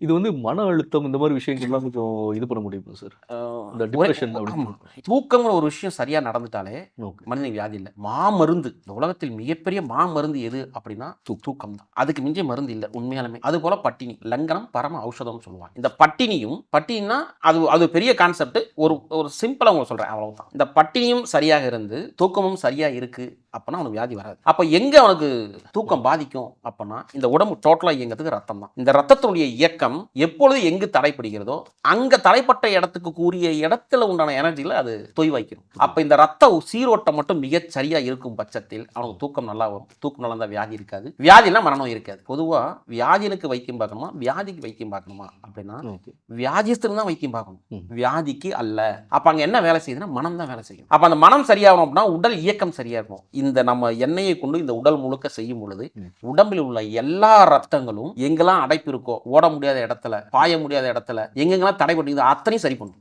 இது வந்து மன அழுத்தம் இந்த மாரி விஷயங்கள்லாம் கொஞ்சம் இது பண்ண முடியுமா சார்? அ இந்த ஒரே டிப்ரஷன் அப்படின்னு ஆமா. சொல்றோம். தூக்கம்ங்கிற ஒரு விஷயம் சரியா நடந்துட்டாலே, ஓகே. மனிதனுக்கு வியாதி இல்ல. மாமருந்து. இந்த உலகத்தில் மிகப்பெரிய மாமருந்து எது அப்படின்னா, தூக்கம் தான். அதுக்கு மிஞ்சிய மருந்து இல்ல, உண்மையாலுமே. அதுபோல பட்டினி. லங்கனம் பரம ஔஷதம்னு சொல்லுவாங்க. இந்த பட்டினின்னா அது அது பெரிய கான்செப்ட். ஒரு ஒரு சிம்பிளா உங்களுக்கு சொல்றேன். அவ்வளவுதான். இந்த பட்டினியும் சரியாக இருந்து, தூக்கமும் சரியா இருக்கு அப்பன்னா அவனுக்கு வியாதி வராது. அப்ப எங்க அவனுக்கு தூக்கம் பாதிக்கும் அப்பன்னா, இந்த உடம்பு டோட்டலா இயங்குறதுக்கு ரத்தம் தான். இந்த ரத்தத்தினுடைய இயக்கம் எப்பொழுது எங்கு தடைப்படுகிறதோ, அங்க தடைப்பட்ட இடத்துக்கு கூறிய இடத்துல உண்டான எனர்ஜில அது தொய்வாய்க்கும். அப்ப இந்த ரத்த சீரோட்டம் மட்டும் மிகச் சரியா இருக்கும் பட்சத்தில் அவனுக்கு தூக்கம் நல்லா வரும். தூக்கம் நல்லா இருந்தா வியாதி இருக்காது. வியாதினா மரணம் இருக்காது. பொதுவா வியாதினுக்கு வைத்தியம் பார்க்கணுமா? வியாதிக்கு வைத்தியம் பார்க்கணுமா? அப்படின்னா, ஓகே. வியாதிஸ்தனுக்கு தான் வைத்தியம் பார்க்கணும். ம். வியாதிக்கு அல்ல. அப்ப அங்க என்ன வேலை செய்யுதுன்னா, மனம் தான் வேலை செய்யும். அப்ப அந்த மனம் சரியாகணும் அப்படின்னா, உடல் இயக்கம் சரியா இருக்கணும். இந்த நம்ம எண்ணெயை கொண்டு இந்த உடல் முழுக்க செய்யும் பொழுது, ம். உடம்பில் உள்ள எல்லா ரத்தங்களும் எங்கெல்லாம் அடைப்பு இருக்கோ, ஓட முடியாத இடத்துல, பாய முடியாத இடத்துல, எங்கெங்கெல்லாம் தடைபட்டுருக்குதோ அத்தனையும் சரி பண்ணும்.